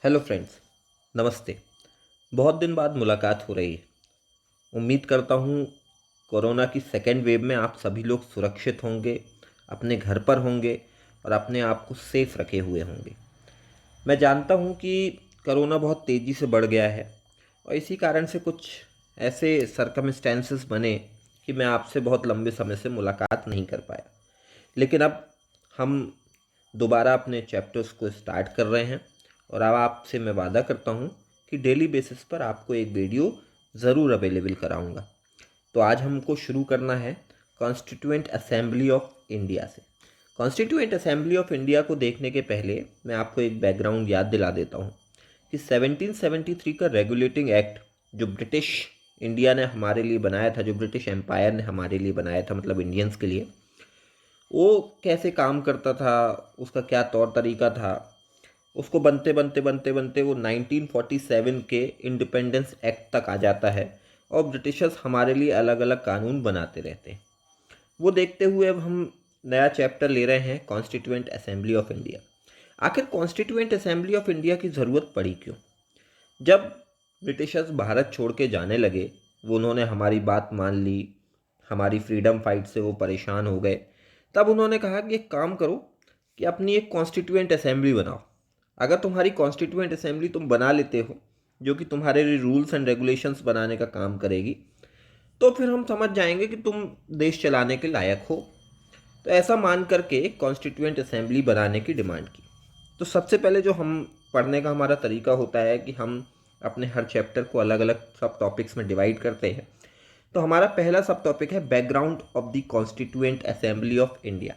Hello friends, नमस्ते। बहुत दिन बाद मुलाकात हो रही है। उम्मीद करता हूँ कोरोना की सेकेंड वेव में आप सभी लोग सुरक्षित होंगे, अपने घर पर होंगे और अपने आप को सेफ रखे हुए होंगे। मैं जानता हूँ कि कोरोना बहुत तेज़ी से बढ़ गया है और इसी कारण से कुछ ऐसे सरकमस्टेंसेस बने कि मैं आपसे बहुत लंबे समय से मुलाकात नहीं कर पाया। लेकिन अब हम दोबारा अपने चैप्टर्स को स्टार्ट कर रहे हैं और अब आपसे मैं वादा करता हूँ कि डेली बेसिस पर आपको एक वीडियो ज़रूर अवेलेबल कराऊंगा। तो आज हमको शुरू करना है कॉन्स्टिट्यूएंट असेंबली ऑफ इंडिया से। कॉन्स्टिट्यूएंट असेंबली ऑफ इंडिया को देखने के पहले मैं आपको एक बैकग्राउंड याद दिला देता हूँ कि 1773 का रेगुलेटिंग एक्ट जो ब्रिटिश इंडिया ने हमारे लिए बनाया था, जो ब्रिटिश एम्पायर ने हमारे लिए बनाया था, मतलब इंडियंस के लिए, वो कैसे काम करता था, उसका क्या तौर तरीका था, उसको बनते बनते बनते बनते वो 1947 के इंडिपेंडेंस एक्ट तक आ जाता है और ब्रिटिशर्स हमारे लिए अलग अलग कानून बनाते रहते हैं। वो देखते हुए अब हम नया चैप्टर ले रहे हैं कॉन्स्टिट्यूएंट असेंबली ऑफ इंडिया। आखिर कॉन्स्टिट्यूएंट असेंबली ऑफ इंडिया की ज़रूरत पड़ी क्यों? जब ब्रिटिशर्स भारत छोड़ के जाने लगे, वो उन्होंने हमारी बात मान ली, हमारी फ्रीडम फाइट से वो परेशान हो गए, तब उन्होंने कहा कि एक काम करो कि अपनी एक कॉन्स्टिट्यूएंट असेंबली बनाओ। अगर तुम्हारी कॉन्स्टिट्यूएंट असेंबली तुम बना लेते हो, जो कि तुम्हारे लिए रूल्स एंड रेगुलेशंस बनाने का काम करेगी, तो फिर हम समझ जाएंगे कि तुम देश चलाने के लायक हो। तो ऐसा मान करके कॉन्स्टिट्यूएंट असेंबली बनाने की डिमांड की। तो सबसे पहले जो हम पढ़ने का हमारा तरीका होता है कि हम अपने हर चैप्टर को अलग अलग सब टॉपिक्स में डिवाइड करते हैं। तो हमारा पहला सब टॉपिक है background of the constituent assembly of India.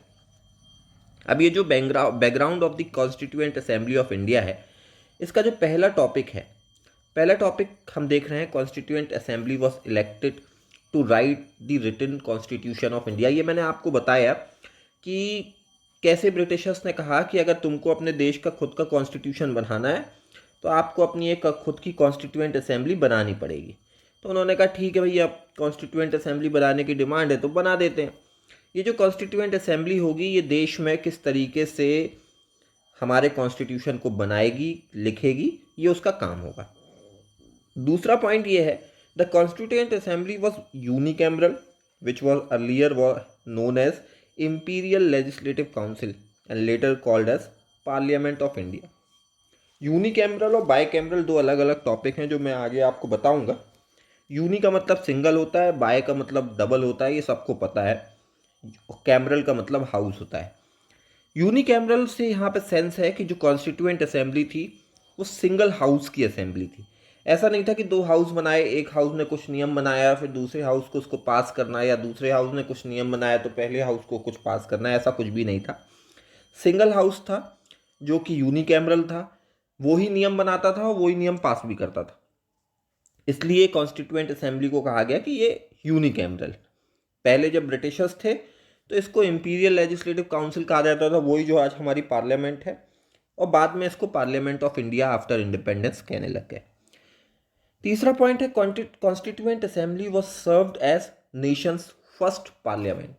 अब ये जो background of the constituent assembly of India है, इसका जो पहला टॉपिक है, पहला टॉपिक हम देख रहे हैं constituent assembly was elected to write the written constitution of India. ये मैंने आपको बताया कि कैसे ब्रिटिशर्स ने कहा कि अगर तुमको अपने देश का खुद का कॉन्स्टिट्यूशन बनाना है तो आपको अपनी एक खुद की कॉन्स्टिट्यूएंट असेंबली बनानी पड़ेगी। तो उन्होंने कहा ठीक है भैया, कॉन्स्टिट्यूएंट असेंबली बनाने की डिमांड है तो बना देते हैं। ये जो कॉन्स्टिट्यूएंट असेंबली होगी, ये देश में किस तरीके से हमारे कॉन्स्टिट्यूशन को बनाएगी, लिखेगी, ये उसका काम होगा। दूसरा पॉइंट ये है, the constituent assembly was unicameral which was earlier known as imperial legislative council and later called as parliament of India. Unicameral और बाईकैमरल दो अलग अलग टॉपिक हैं जो मैं आगे आपको बताऊंगा। यूनी का मतलब सिंगल होता है, बाय का मतलब डबल होता है, ये सबको पता है। कैमरल का मतलब हाउस होता है। यूनिकैमरल से यहाँ पे सेंस है कि जो कॉन्स्टिट्यूएंट असेंबली थी वो सिंगल हाउस की असेंबली थी। ऐसा नहीं था कि दो हाउस बनाए, एक हाउस ने कुछ नियम बनाया फिर दूसरे हाउस को उसको पास करना है, या दूसरे हाउस ने कुछ नियम बनाया तो पहले हाउस को कुछ पास करना है, ऐसा कुछ भी नहीं था। सिंगल हाउस था जो कि यूनिकैमरल था, वो ही नियम बनाता था और वही नियम पास भी करता था। इसलिए कॉन्स्टिट्यूएंट असेंबली को कहा गया कि ये यूनिकैमरल। पहले जब ब्रिटिशर्स थे तो इसको इंपीरियल लेजिस्लेटिव काउंसिल कहा जाता था, वही जो आज हमारी पार्लियामेंट है, और बाद में इसको parliament of India after independence कहने लग गए। तीसरा पॉइंट है, constituent assembly was served as nation's first parliament.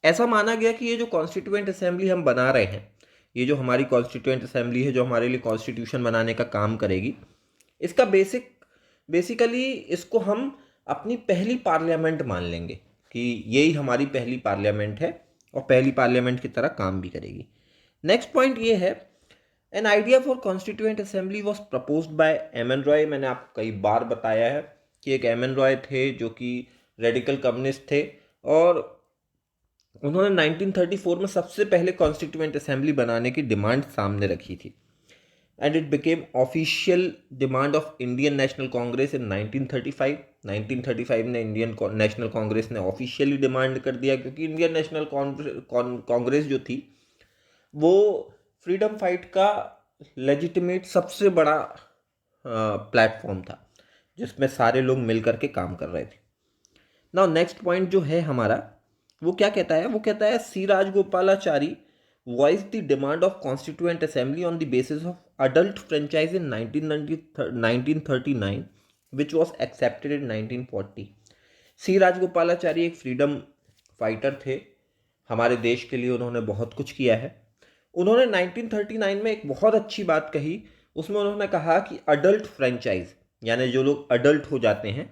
ऐसा माना गया कि ये जो कॉन्स्टिट्यूएंट असेंबली हम बना रहे हैं, ये जो हमारी कॉन्स्टिट्यूएंट असेंबली है जो हमारे लिए कॉन्स्टिट्यूशन बनाने का काम करेगी, इसका बेसिकली इसको हम अपनी पहली पार्लियामेंट मान लेंगे कि यही हमारी पहली पार्लियामेंट है और पहली पार्लियामेंट की तरह काम भी करेगी। नेक्स्ट पॉइंट ये है, an idea for constituent assembly was proposed by M N Roy. मैंने आपको कई बार बताया है कि एक एम एन रॉय थे जो कि रेडिकल कम्युनिस्ट थे, और उन्होंने 1934 में सबसे पहले कॉन्स्टिट्यूएंट असेंबली बनाने की डिमांड सामने रखी थी, and it became official demand of Indian National Congress in 1935। 1935 में इंडियन नेशनल कांग्रेस ने ऑफिशियली डिमांड कर दिया, क्योंकि इंडियन नेशनल कांग्रेस जो थी वो फ्रीडम फाइट का लेजिटिमेट सबसे बड़ा प्लेटफॉर्म था जिसमें सारे लोग मिल करके काम कर रहे थे। नाउ नेक्स्ट पॉइंट जो है हमारा, वो क्या कहता है, वो कहता है सी Rajagopalachari voiced the demand of constituent assembly on the basis of adult franchise in 1939, which was accepted in 1940। सी राजगोपालाचारी एक फ्रीडम फाइटर थे, हमारे देश के लिए उन्होंने बहुत कुछ किया है। उन्होंने 1939 में एक बहुत अच्छी बात कही, उसमें उन्होंने कहा कि अडल्ट फ्रेंचाइज यानी जो लोग अडल्ट हो जाते हैं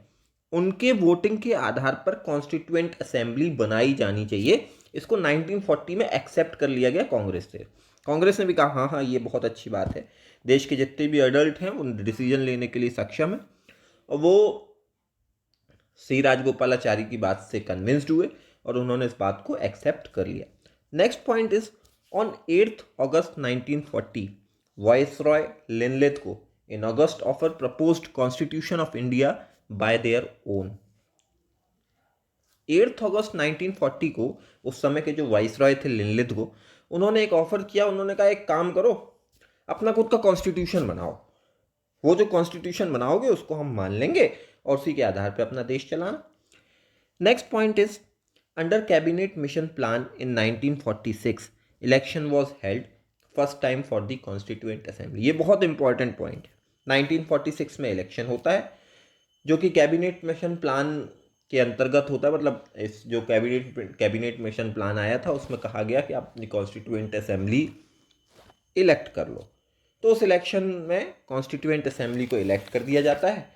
उनके वोटिंग के आधार पर कॉन्स्टिट्यूएंट असेंबली बनाई जानी चाहिए। इसको 1940 में एक्सेप्ट कर लिया गया कांग्रेस से। कांग्रेस ने भी कहा हाँ हाँ ये बहुत अच्छी बात है, देश के जितने भी अडल्ट हैं उन डिसीजन लेने के लिए सक्षम है। और वो सी राजगोपालाचारी की बात से कन्विंस्ड हुए और उन्होंने इस बात को एक्सेप्ट कर लिया। Next point is on 8 August 1940 viceroy लिनलिथ को in August offer proposed constitution of India by their own. 8 अगस्त 1940 को उस समय के जो वाइसरॉय थे लिनलिथ को, उन्होंने एक ऑफर किया। उन्होंने कहा एक काम करो, अपना खुद का कॉन्स्टिट्यूशन बनाओ, वो जो कॉन्स्टिट्यूशन बनाओगे उसको हम मान लेंगे और उसी के आधार पर अपना देश चलाना। Next point is under cabinet mission plan in 1946 election was held first time for the constituent assembly. ये बहुत इंपॉर्टेंट पॉइंट है। 1946 में इलेक्शन होता है जो कि कैबिनेट मिशन प्लान के अंतर्गत होता है। मतलब इस जो कैबिनेट मिशन प्लान आया था उसमें कहा गया कि आप अपनी कॉन्स्टिट्यूएंट असेंबली इलेक्ट कर लो। तो उस इलेक्शन में कॉन्स्टिट्यूएंट असेंबली को इलेक्ट कर दिया जाता है,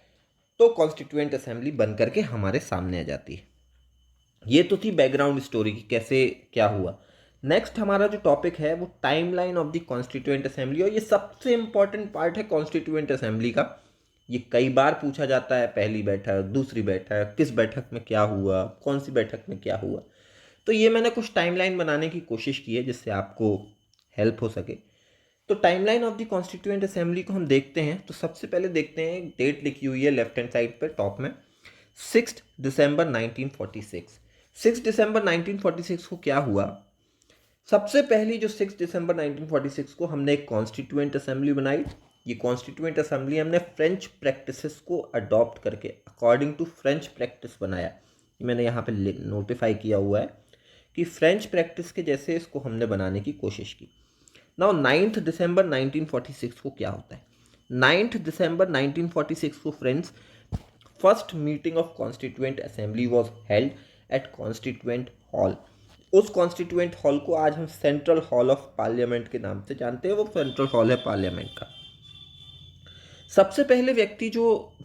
तो कॉन्स्टिट्यूएंट असेंबली बन करके हमारे सामने आ जाती है। ये तो थी बैकग्राउंड स्टोरी की कैसे क्या हुआ। नेक्स्ट हमारा जो टॉपिक है वो timeline of the constituent assembly, और ये सबसे इंपॉर्टेंट पार्ट है कॉन्स्टिट्यूएंट असेंबली का। ये कई बार पूछा जाता है, पहली बैठक, दूसरी बैठक, किस बैठक में क्या हुआ, कौन सी बैठक में क्या हुआ। तो ये मैंने कुछ टाइमलाइन बनाने की कोशिश की है जिससे आपको हेल्प हो सके। तो timeline of the constituent assembly को हम देखते हैं। तो सबसे पहले देखते हैं, डेट लिखी हुई है लेफ्ट हैंड साइड पर टॉप में, 6 दिसंबर 1946। 6 दिसंबर 1946 को क्या हुआ? सबसे पहली जो 6 दिसंबर 1946 को हमने एक कॉन्स्टिट्यूएंट असेंबली बनाई। ये कॉन्स्टिट्यूएंट असेंबली हमने फ्रेंच प्रैक्टिसेस को अडॉप्ट करके अकॉर्डिंग टू फ्रेंच प्रैक्टिस बनाया। ये मैंने यहाँ पे नोटिफाई किया हुआ है कि फ्रेंच प्रैक्टिस के जैसे इसको हमने बनाने की कोशिश की। नाउ 9 दिसंबर 1946 को क्या होता है? 9 दिसंबर 1946 को friends first meeting of constituent assembly was held at constituent hall. उस कॉन्स्टिट्यूएंट हॉल को आज हम सेंट्रल हॉल ऑफ पार्लियामेंट के नाम से जानते हैं। वो सेंट्रल हॉल है पार्लियामेंट का। सबसे पहले व्यक्ति जो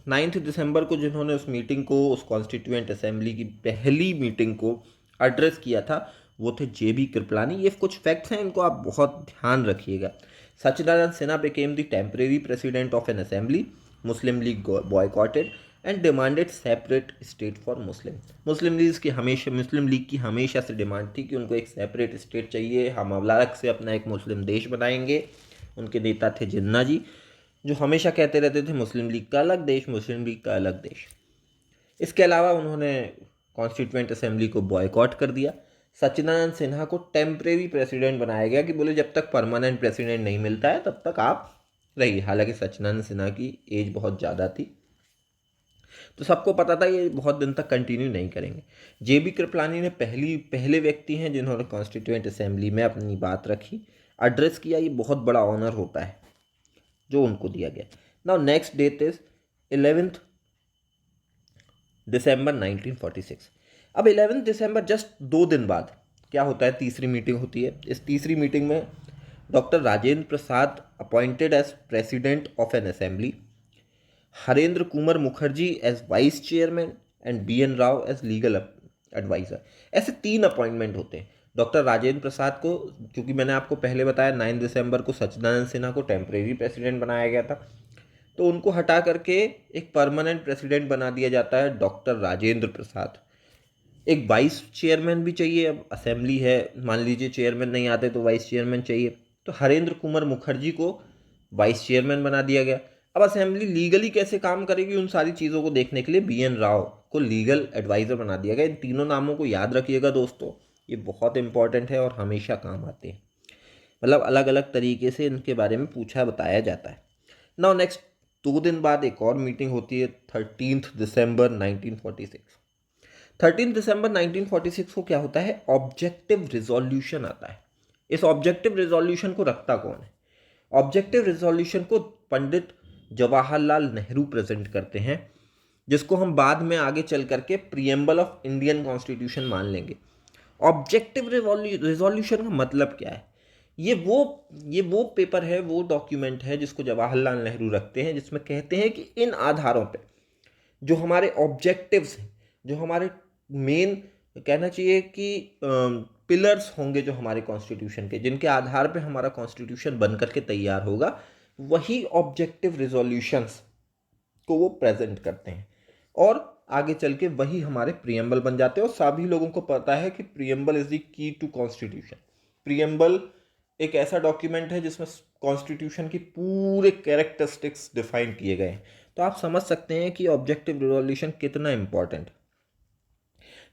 9 दिसंबर को जिन्होंने उस मीटिंग को, उस कॉन्स्टिट्यूएंट असेंबली की पहली मीटिंग को एड्रेस किया था वो थे JB कृपलानी। ये कुछ फैक्ट्स हैं, इनको आप बहुत ध्यान रखिएगा। Sachchidanand Sinha became the temporary president of an assembly. Muslim League boycotted and demanded separate state for Muslim. Muslim League की हमेशा से डिमांड थी कि उनको एक सेपरेट स्टेट चाहिए, हम अलग से अपना एक मुस्लिम देश बनाएंगे। उनके नेता थे जिन्ना जी, जो हमेशा कहते रहते थे मुस्लिम लीग का अलग देश, मुस्लिम लीग का अलग देश। इसके अलावा उन्होंने कॉन्स्टिट्यूएंट असेंबली को बॉयकॉट कर दिया। सच्चिदानंद सिन्हा को टेम्परेरी प्रेसिडेंट बनाया गया कि बोले जब तक परमानेंट प्रेसिडेंट नहीं मिलता है तब तक आप रहिए। हालांकि सच्चिदानंद सिन्हा की एज बहुत ज़्यादा थी, तो सबको पता था ये बहुत दिन तक कंटिन्यू नहीं करेंगे। JB कृपलानी ने पहले व्यक्ति हैं जिन्होंने कॉन्स्टिट्यूएंट असेंबली में अपनी बात रखी, एड्रेस किया। ये बहुत बड़ा ऑनर होता है जो उनको दिया गया। नाउ नेक्स्ट डेट इज 11 दिसंबर 1946। अब 11 दिसंबर जस्ट 2 दिन बाद क्या होता है? तीसरी मीटिंग होती है। इस तीसरी मीटिंग में doctor Rajendra Prasad appointed as president of an assembly, Harendra Kumar Mukherjee as vice chairman and BN Rau as legal adviser. ऐसे 3 अपॉइंटमेंट होते हैं। डॉक्टर राजेंद्र प्रसाद को, क्योंकि मैंने आपको पहले बताया 9 दिसंबर को सच्चिदानंद सिन्हा को टेम्परेरी प्रेसिडेंट बनाया गया था, तो उनको हटा करके एक परमानेंट प्रेसिडेंट बना दिया जाता है डॉक्टर राजेंद्र प्रसाद। एक वाइस चेयरमैन भी चाहिए। अब असेंबली है, मान लीजिए चेयरमैन नहीं आते तो वाइस चेयरमैन चाहिए, तो हरेंद्र कुमार मुखर्जी को वाइस चेयरमैन बना दिया गया। अब असेंबली लीगली कैसे काम करेगी उन सारी चीज़ों को देखने के लिए BN राव को लीगल एडवाइज़र बना दिया गया। इन तीनों नामों को याद रखिएगा दोस्तों, ये बहुत इंपॉर्टेंट है और हमेशा काम आते हैं। मतलब अलग अलग तरीके से इनके बारे में पूछा बताया जाता है। नाउ नेक्स्ट 2 दिन बाद एक और मीटिंग होती है 13 दिसंबर 1946। 13 दिसंबर 1946 को क्या होता है? ऑब्जेक्टिव रिजोल्यूशन आता है। इस ऑब्जेक्टिव रिजोल्यूशन को रखता कौन है? ऑब्जेक्टिव रिजोल्यूशन को पंडित जवाहरलाल नेहरू प्रेजेंट करते हैं, जिसको हम बाद में आगे चल करके प्रीएम्बल ऑफ इंडियन कॉन्स्टिट्यूशन मान लेंगे। ऑब्जेक्टिव रिजोल्यूशन का मतलब क्या है? ये वो पेपर है, वो डॉक्यूमेंट है जिसको जवाहरलाल नेहरू रखते हैं, जिसमें कहते हैं कि इन आधारों पे जो हमारे ऑब्जेक्टिव्स हैं, जो हमारे मेन, कहना चाहिए कि पिलर्स होंगे जो हमारे कॉन्स्टिट्यूशन के, जिनके आधार पे हमारा कॉन्स्टिट्यूशन बन करके तैयार होगा, वही ऑब्जेक्टिव रिजोल्यूशंस को वो प्रेजेंट करते हैं और आगे चल के वही हमारे प्रियम्बल बन जाते हैं। और सभी लोगों को पता है कि preamble is the key to constitution. Preamble एक ऐसा डॉक्यूमेंट है जिसमें कॉन्स्टिट्यूशन की पूरे कैरेक्टरिस्टिक्स डिफाइन किए गए हैं। तो आप समझ सकते हैं कि ऑब्जेक्टिव रिजोल्यूशन कितना इंपॉर्टेंट।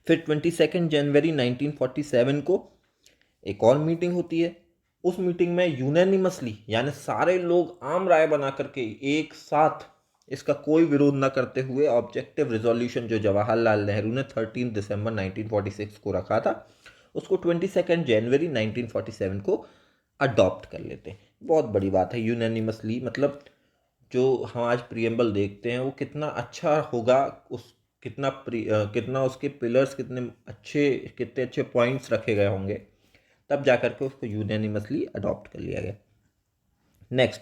फिर 22 जनवरी 1947 को एक और मीटिंग होती है। उस मीटिंग में यूनैनिमसली, यानी सारे लोग आम राय बना करके एक साथ, इसका कोई विरोध न करते हुए, ऑब्जेक्टिव रिजोल्यूशन जो जवाहरलाल नेहरू ने 13 दिसंबर 1946 को रखा था, उसको 22 जनवरी 1947 को अडॉप्ट कर लेते हैं। बहुत बड़ी बात है। यूनैनिमसली मतलब जो हम आज प्रियम्बल देखते हैं वो कितना अच्छा होगा, उस कितना उसके पिलर्स कितने अच्छे पॉइंट्स रखे गए होंगे, तब जाकर के उसको यूनैनिमसली अडॉप्ट कर लिया गया। नेक्स्ट,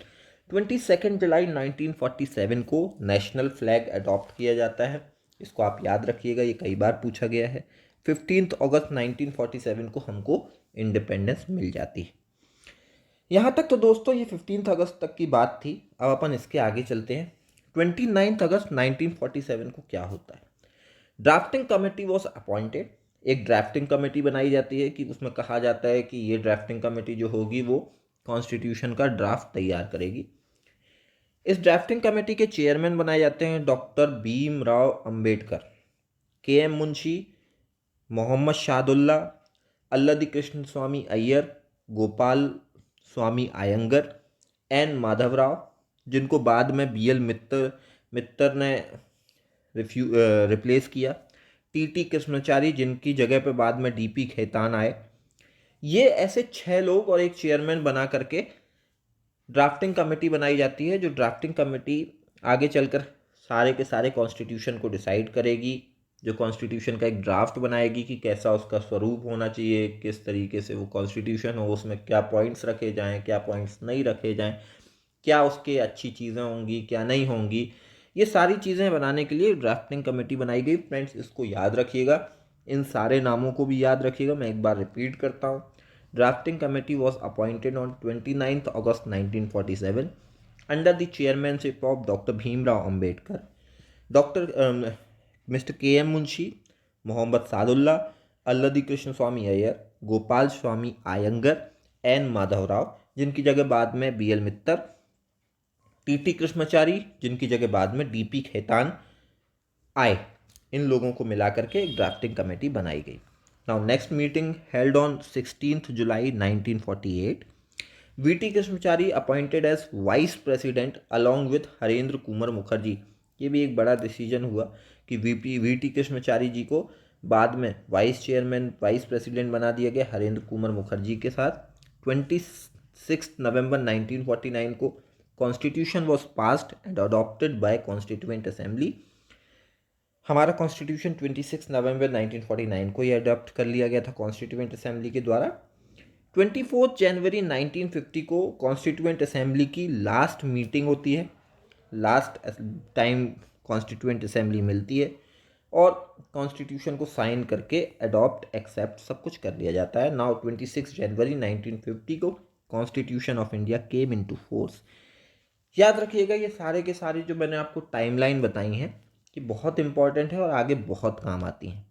22 जुलाई 1947 को नेशनल फ्लैग अडॉप्ट किया जाता है। इसको आप याद रखिएगा, ये कई बार पूछा गया है। 15 अगस्त 1947 को हमको इंडिपेंडेंस मिल जाती है। यहाँ तक तो दोस्तों ये 15 अगस्त तक की बात थी। अब अपन इसके आगे चलते हैं। 29 अगस्त 1947 को क्या होता है? Drafting committee was appointed. एक ड्राफ्टिंग कमेटी बनाई जाती है कि उसमें कहा जाता है कि ये ड्राफ्टिंग कमेटी जो होगी वो कॉन्स्टिट्यूशन का ड्राफ्ट तैयार करेगी। इस ड्राफ्टिंग कमेटी के चेयरमैन बनाए जाते हैं डॉक्टर भीमराव अंबेडकर, के एम मुंशी, मोहम्मद शादुल्ला, अल्लादी कृष्ण स्वामी अय्यर, गोपाल स्वामी आयंगर, एन माधवराव, जिनको बाद में बी एल मित्तर ने रिप्लेस किया, टी टी कृष्णाचारी, जिनकी जगह पे बाद में डी पी खेतान आए। ये ऐसे 6 लोग और एक चेयरमैन बना करके ड्राफ्टिंग कमेटी बनाई जाती है, जो ड्राफ्टिंग कमेटी आगे चलकर सारे के सारे कॉन्स्टिट्यूशन को डिसाइड करेगी, जो कॉन्स्टिट्यूशन का एक ड्राफ्ट बनाएगी कि कैसा उसका स्वरूप होना चाहिए, किस तरीके से वो कॉन्स्टिट्यूशन हो, उसमें क्या पॉइंट्स रखे जाएं, क्या पॉइंट्स नहीं रखे जाएं, क्या उसके अच्छी चीज़ें होंगी, क्या नहीं होंगी। ये सारी चीज़ें बनाने के लिए ड्राफ्टिंग कमेटी बनाई गई। फ्रेंड्स, इसको याद रखिएगा, इन सारे नामों को भी याद रखिएगा। मैं एक बार रिपीट करता हूँ। Drafting committee was appointed on 29 August 1947 under the chairmanship of doctor Bhimrao Ambedkar, doctor mister के एम मुंशी, मोहम्मद सादुल्ला, अल्लादी कृष्ण स्वामी अय्यर, गोपाल स्वामी आयंगर, एन माधवराव, जिनकी जगह बाद में बी एल मित्तर, टी टी कृष्णाचारी, जिनकी जगह बाद में डी पी खेतान आए। इन लोगों को मिलाकर के एक ड्राफ्टिंग कमेटी बनाई गई। Now next meeting held on 16 July 1948। V T Krishnachari appointed as vice president along with Harendra Kumar Mukherjee. ये भी एक बड़ा डिसीजन हुआ कि वी टी कृष्णाचारी जी को बाद में वाइस प्रेसिडेंट बना दिया गया हरेंद्र कुमार मुखर्जी के साथ। 26 नवंबर 1949 को constitution was passed and adopted by constituent assembly. हमारा कॉन्स्टिट्यूशन 26 नवंबर 1949 को ही अडॉप्ट कर लिया गया था कॉन्स्टिट्यूएंट असेंबली के द्वारा। 24 जनवरी 1950 को कॉन्स्टिट्यूएंट असेंबली की लास्ट मीटिंग होती है। लास्ट टाइम कॉन्स्टिट्यूएंट असेंबली मिलती है और कॉन्स्टिट्यूशन को साइन करके अडॉप्ट एक्सेप्ट सब कुछ कर लिया जाता है। नाउ 26 जनवरी 1950 को constitution of India came into force. याद रखिएगा, ये सारे के सारे जो मैंने आपको टाइमलाइन बताई हैं कि बहुत इंपॉर्टेंट है और आगे बहुत काम आती हैं।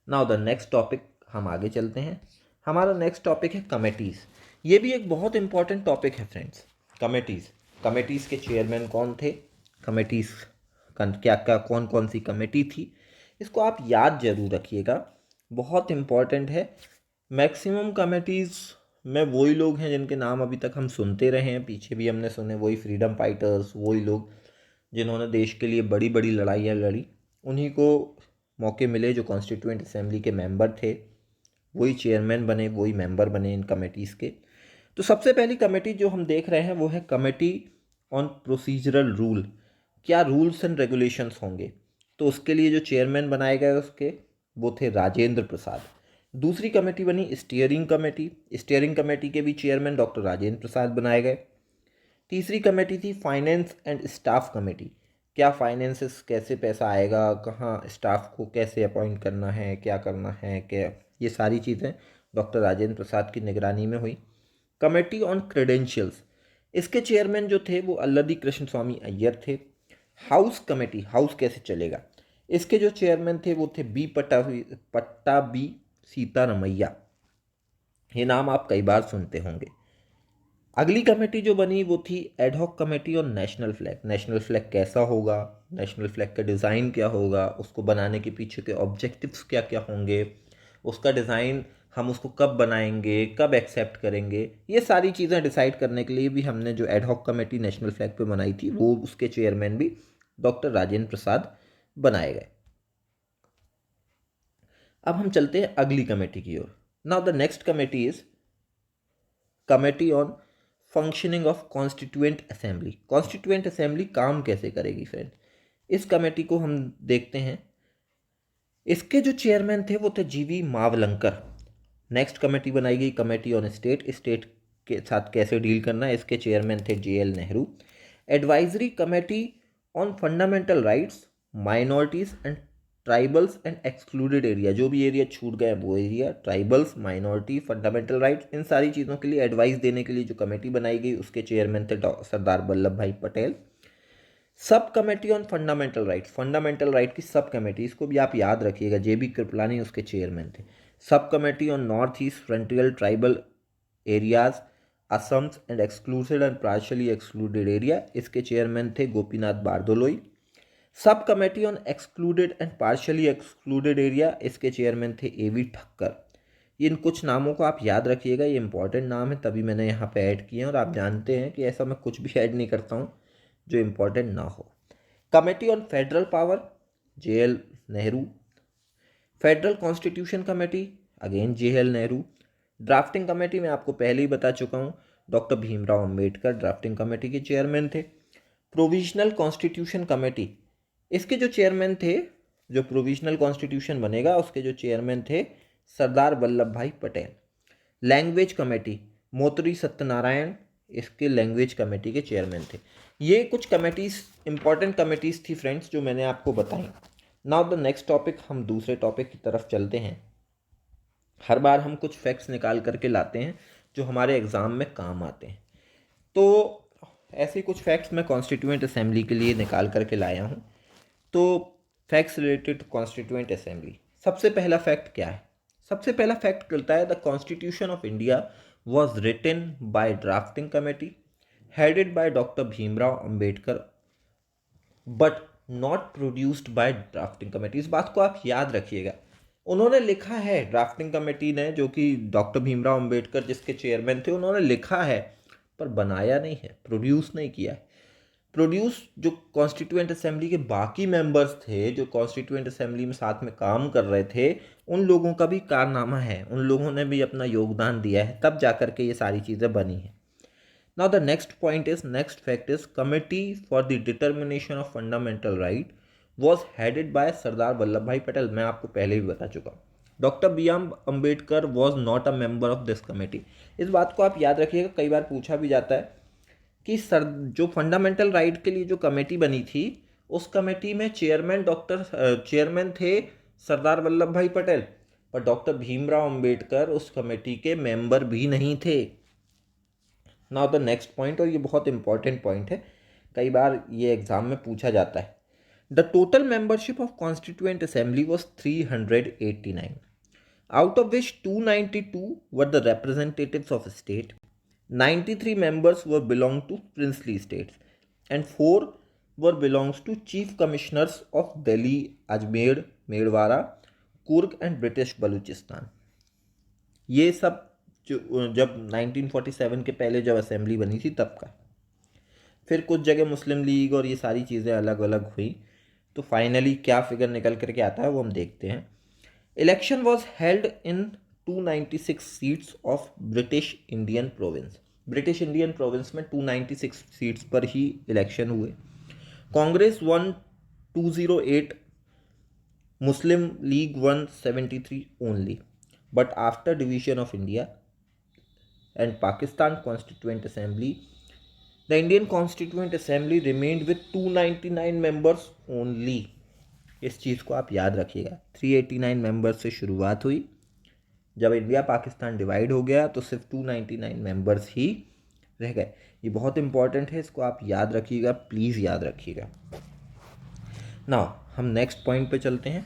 नाउ द नेक्स्ट टॉपिक, हम आगे चलते हैं। हमारा नेक्स्ट टॉपिक है कमेटीज़। ये भी एक बहुत इंपॉर्टेंट टॉपिक है फ्रेंड्स। कमेटीज़ के चेयरमैन कौन थे, कमेटीज़ क्या क्या कौन कौन सी कमेटी थी, इसको आप याद जरूर रखिएगा, बहुत इंपॉर्टेंट है। मैक्सिमम कमेटीज़ में वही लोग हैं जिनके नाम अभी तक हम सुनते रहे हैं, पीछे भी हमने सुने, वही फ्रीडम फाइटर्स, वही लोग जिन्होंने देश के लिए बड़ी बड़ी लड़ाइयाँ लड़ी, उन्हीं को मौके मिले जो कॉन्स्टिट्यूएंट असेंबली के मेंबर थे, वही चेयरमैन बने, वही मेंबर बने इन कमेटीज़ के। तो सबसे पहली कमेटी जो हम देख रहे हैं वो है कमेटी ऑन प्रोसीजरल रूल। क्या रूल्स एंड रेगुलेशंस होंगे, तो उसके लिए जो चेयरमैन बनाए गए उसके वो थे राजेंद्र प्रसाद। दूसरी कमेटी बनी स्टीयरिंग कमेटी। स्टीयरिंग कमेटी के भी चेयरमैन डॉक्टर राजेंद्र प्रसाद बनाए गए। तीसरी कमेटी थी फाइनेंस एंड स्टाफ कमेटी। क्या फाइनेंसेस, कैसे पैसा आएगा, कहाँ स्टाफ को कैसे अपॉइंट करना है, क्या करना है, क्या, ये सारी चीज़ें डॉक्टर राजेंद्र प्रसाद की निगरानी में हुई। कमेटी ऑन क्रेडेंशियल्स, इसके चेयरमैन जो थे वो अल्लदी कृष्ण स्वामी अय्यर थे। हाउस कमेटी, हाउस कैसे चलेगा, इसके जो चेयरमैन थे वो थे पट्टाबी सीतारमैया। ये नाम आप कई बार सुनते होंगे। अगली कमेटी जो बनी वो थी ad hoc committee on national flag. National flag कैसा होगा, नेशनल फ्लैग का डिज़ाइन क्या होगा, उसको बनाने के पीछे के ऑब्जेक्टिव्स क्या क्या होंगे, उसका डिज़ाइन हम उसको कब बनाएंगे, कब एक्सेप्ट करेंगे, ये सारी चीज़ें डिसाइड करने के लिए भी हमने जो एडहॉक कमेटी नेशनल फ्लैग पे बनाई थी वो उसके चेयरमैन भी डॉक्टर राजेंद्र प्रसाद बनाए गए। अब हम चलते हैं अगली कमेटी की ओर। Now the next committee is committee on functioning of constituent assembly. Constituent assembly काम कैसे करेगी फ्रेंड, इस कमेटी को हम देखते हैं। इसके जो चेयरमैन थे वो थे जीवी मावलंकर। नेक्स्ट कमेटी बनाई गई कमेटी ऑन स्टेट। स्टेट के साथ कैसे डील करना है, इसके चेयरमैन थे JL Nehru. Advisory committee on fundamental rights, minorities and tribals and excluded area, जो भी एरिया छूट गए वो area, tribals, minority, fundamental rights, इन सारी चीज़ों के लिए एडवाइस देने के लिए जो कमेटी बनाई गई उसके चेयरमैन थे सरदार वल्लभ भाई पटेल। सब committee on fundamental rights, fundamental right की सब कमेटी, इसको भी आप याद रखिएगा, JB कृपलानी उसके चेयरमैन थे। Sub committee on north east frontier tribal areas, Assam's and exclusive and partially excluded area, इसके चेयरमैन थे Gopinath Bardoloi. Sub committee on excluded and partially excluded area, इसके चेयरमैन थे AV ठक्कर। इन कुछ नामों को आप याद रखिएगा, ये इंपॉर्टेंट नाम है तभी मैंने यहाँ पे ऐड किए हैं, और आप जानते हैं कि ऐसा मैं कुछ भी ऐड नहीं करता हूँ जो इम्पोर्टेंट ना हो। Committee on federal power, JL Nehru. Federal constitution committee, again JL Nehru. Drafting committee मैं आपको पहले ही बता चुका हूँ, doctor Bhimrao Ambedkar drafting committee के चेयरमैन थे। प्रोविजनल कॉन्स्टिट्यूशन कमेटी, इसके जो चेयरमैन थे, जो प्रोविजनल कॉन्स्टिट्यूशन बनेगा उसके जो चेयरमैन थे सरदार वल्लभ भाई पटेल। लैंग्वेज कमेटी, मोतरी सत्यनारायण इसके लैंग्वेज कमेटी के चेयरमैन थे। ये कुछ कमेटीज, इंपॉर्टेंट कमेटीज थी फ्रेंड्स जो मैंने आपको बताई। नाउ द नेक्स्ट टॉपिक, हम दूसरे टॉपिक की तरफ चलते हैं। हर बार हम कुछ फैक्ट्स निकाल करके लाते हैं जो हमारे एग्ज़ाम में काम आते हैं, तो ऐसे कुछ फैक्ट्स मैं कॉन्स्टिट्यूएंट असेंबली के लिए निकाल करके लाया हूँ। तो facts related to constituent assembly, सबसे पहला फैक्ट क्या है, सबसे पहला फैक्ट कहता है the constitution of India was written by drafting committee headed by doctor Bhimrao Ambedkar but not produced by drafting committee. इस बात को आप याद रखिएगा, उन्होंने लिखा है ड्राफ्टिंग कमेटी ने, जो कि डॉक्टर भीमराव अंबेडकर जिसके चेयरमैन थे, उन्होंने लिखा है पर बनाया नहीं है, प्रोड्यूस नहीं किया है। प्रोड्यूस जो कॉन्स्टिट्यूएंट असेंबली के बाकी मेंबर्स थे, जो कॉन्स्टिट्यूएंट असेंबली में साथ में काम कर रहे थे, उन लोगों का भी कारनामा है, उन लोगों ने भी अपना योगदान दिया है, तब जाकर के ये सारी चीज़ें बनी हैं। Now the next point is, next fact is, committee for the determination of fundamental right was headed by Sardar Vallabh Bhai Patel. मैं आपको पहले भी बता चुका हूँ, doctor BR Ambedkar was not a member of this committee. इस बात को आप याद रखिएगा, कई बार पूछा भी जाता है कि सर जो फंडामेंटल राइट के लिए जो कमेटी बनी थी, उस कमेटी में चेयरमैन थे सरदार वल्लभ भाई पटेल, पर डॉक्टर भीमराव अंबेडकर उस कमेटी के मेंबर भी नहीं थे। नाउ द नेक्स्ट पॉइंट, और ये बहुत इंपॉर्टेंट पॉइंट है, कई बार ये एग्जाम में पूछा जाता है। The total membership of constituent assembly was 389, out of which 292 were the representatives of state, 93 members were belong to princely states, and 4 were belongs to chief commissioners of Delhi, Ajmer, Medwara, Kurg and British Baluchistan। ये सब जो जब 1947 के पहले जब assembly बनी थी तब का। फिर कुछ जगह मुस्लिम लीग और ये सारी चीज़ें अलग अलग हुई, तो फाइनली क्या फिगर निकल करके आता है वो हम देखते हैं। Election was held in 296 seats of British Indian province. British Indian province में 296 सीट्स पर ही इलेक्शन हुए। Congress one 208, Muslim league 173 only. but after division of India and Pakistan Constituent Assembly, the Indian Constituent Assembly remained with 299 members only. इस चीज़ को आप याद रखिएगा, 389 members से शुरुआत हुई, जब इंडिया पाकिस्तान डिवाइड हो गया तो सिर्फ 299 मेंबर्स ही रह गए। ये बहुत इंपॉर्टेंट है, इसको आप याद रखिएगा, प्लीज़ याद रखिएगा। नाउ हम नेक्स्ट पॉइंट पे चलते हैं।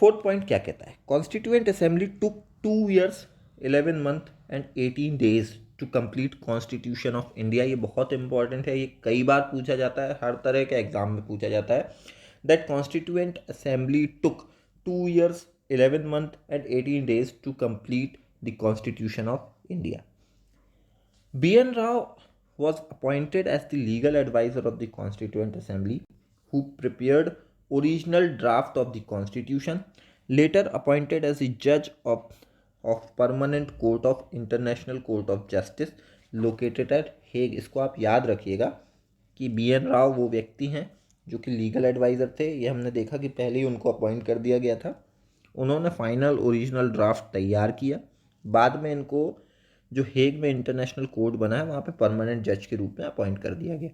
फोर्थ पॉइंट क्या कहता है? Constituent assembly took 2 years 11 month and 18 days to complete constitution of India. ये बहुत इंपॉर्टेंट है, ये कई बार पूछा जाता है, हर तरह के एग्जाम में पूछा जाता है। That constituent assembly took 2 years 11 month and 18 days to complete the constitution of India. B.N. Rao was appointed as the legal advisor of the Constituent Assembly, who prepared original draft of the constitution, later appointed as the judge of Permanent Court of International Court of Justice located at Hague. इसको आप याद रखिएगा कि B.N. Rao वो व्यक्ति हैं जो कि लीगल एडवाइज़र थे। ये हमने देखा कि पहले ही उनको अपॉइंट कर दिया गया था, उन्होंने फाइनल ओरिजिनल ड्राफ्ट तैयार किया, बाद में इनको जो हेग में इंटरनेशनल कोर्ट बना है वहाँ पे परमानेंट जज के रूप में अपॉइंट कर दिया गया।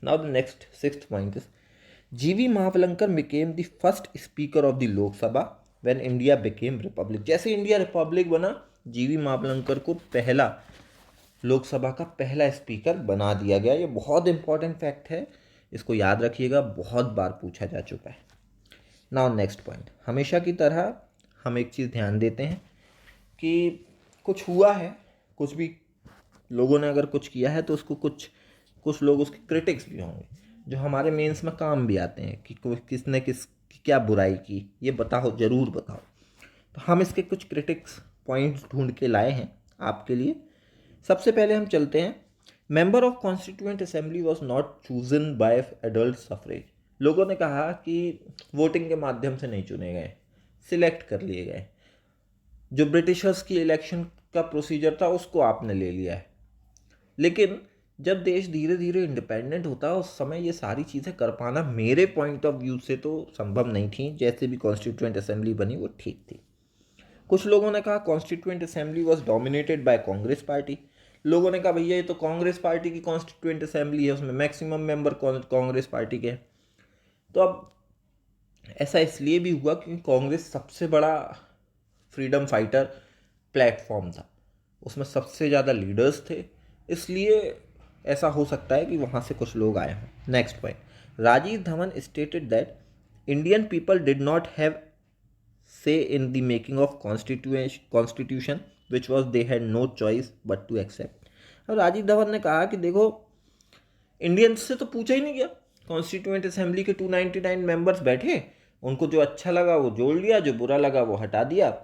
Now the next sixth point is G V Mahavalankar became the first speaker of the Lok Sabha when India became republic. जैसे इंडिया रिपब्लिक बना, जीवी महावलंकर को पहला लोकसभा का पहला स्पीकर बना दिया गया। ये बहुत इंपॉर्टेंट फैक्ट है, इसको याद रखिएगा, बहुत बार पूछा जा चुका है। नाउ नेक्स्ट पॉइंट, हमेशा की तरह हम एक चीज़ ध्यान देते हैं कि कुछ हुआ है, कुछ भी लोगों ने अगर कुछ किया है तो उसको कुछ लोग उसके क्रिटिक्स भी होंगे जो हमारे मेंस में काम भी आते हैं कि किसने क्या बुराई की, ये बताओ, ज़रूर बताओ। तो हम इसके कुछ क्रिटिक्स पॉइंट्स ढूंढ के लाए हैं आपके लिए। सबसे पहले हम चलते हैं, member of constituent assembly was not chosen bye adult suffrage. लोगों ने कहा कि वोटिंग के माध्यम से नहीं चुने गए, सिलेक्ट कर लिए गए। जो ब्रिटिशर्स की इलेक्शन का प्रोसीजर था उसको आपने ले लिया है। लेकिन जब देश धीरे धीरे इंडिपेंडेंट होता है उस समय ये सारी चीज़ें कर पाना मेरे पॉइंट ऑफ व्यू से तो संभव नहीं थी। जैसे भी कॉन्स्टिट्यूएंट असेंबली बनी वो ठीक थी। कुछ लोगों ने कहा constituent assembly was dominated by Congress party. लोगों ने कहा भैया ये तो कांग्रेस पार्टी की कॉन्स्टिट्यूएंट असेंबली है, उसमें मैक्सिमम मेंबर कांग्रेस पार्टी के हैं। तो अब ऐसा इसलिए भी हुआ क्योंकि कांग्रेस सबसे बड़ा फ्रीडम फाइटर प्लेटफॉर्म था, उसमें सबसे ज़्यादा लीडर्स थे, इसलिए ऐसा हो सकता है कि वहाँ से कुछ लोग आए हों। Next point, Rajiv Dhawan stated that Indian people did not have say in the making of constitution which was they had no choice but to accept. अब राजीव धवन ने कहा कि देखो इंडियंस से तो पूछा ही नहीं गया, कॉन्स्टिट्यूएंट असेंबली के 299 मेंबर्स बैठे, उनको जो अच्छा लगा वो जोड़ लिया, जो बुरा लगा वो हटा दिया,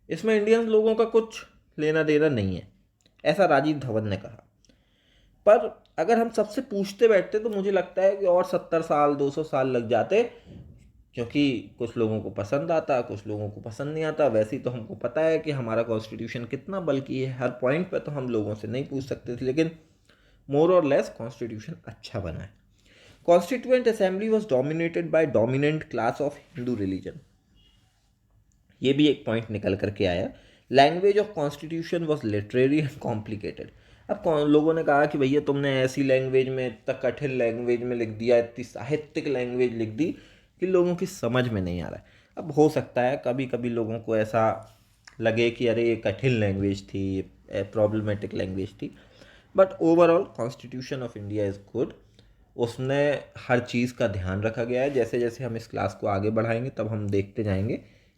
इसमें इंडियन लोगों का कुछ लेना देना नहीं है, ऐसा राजीव धवन ने कहा। पर अगर हम सबसे पूछते बैठते तो मुझे लगता है कि और 70 साल 200 साल लग जाते, क्योंकि कुछ लोगों को पसंद आता, कुछ लोगों को पसंद नहीं आता। वैसे ही तो हमको पता है कि हमारा कॉन्स्टिट्यूशन कितना बल्कि है, हर पॉइंट पे तो हम लोगों से नहीं पूछ सकते थे, लेकिन मोर और लेस कॉन्स्टिट्यूशन अच्छा बना है। Constituent assembly was dominated by dominant class of Hindu religion. ये भी एक पॉइंट निकल करके आया। Language of constitution was literary and complicated. अब लोगों ने कहा कि भैया तुमने ऐसी लैंग्वेज में, इतना कठिन लैंग्वेज में लिख दिया, इतनी साहित्यिक लैंग्वेज लिख दी कि लोगों की समझ में नहीं आ रहा है। अब हो सकता है कभी कभी लोगों को ऐसा लगे कि अरे ये कठिन लैंग्वेज थी, प्रॉब्लमेटिक लैंग्वेज थी, but overall constitution of India is good. उसमें हर चीज़ का ध्यान रखा गया है। जैसे जैसे हम इस क्लास को आगे बढ़ाएंगे तब हम देखते जाएंगे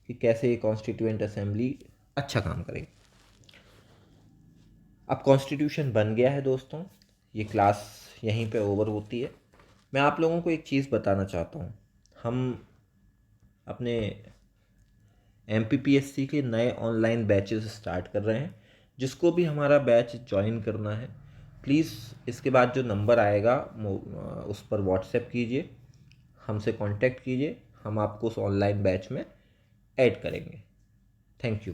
कि कैसे ये कॉन्स्टिट्यूएंट असेंबली अच्छा काम करेगी। अब कॉन्स्टिट्यूशन बन गया है दोस्तों, ये क्लास यहीं पे ओवर होती है। मैं आप लोगों को एक चीज़ बताना चाहता हूँ, हम अपने MPPSC के नए ऑनलाइन बैचेस स्टार्ट कर रहे हैं। जिसको भी हमारा बैच ज्वाइन करना है प्लीज़ इसके बाद जो नंबर आएगा उस पर व्हाट्सएप कीजिए, हमसे कांटेक्ट कीजिए, हम आपको उस ऑनलाइन बैच में ऐड करेंगे। Thank you.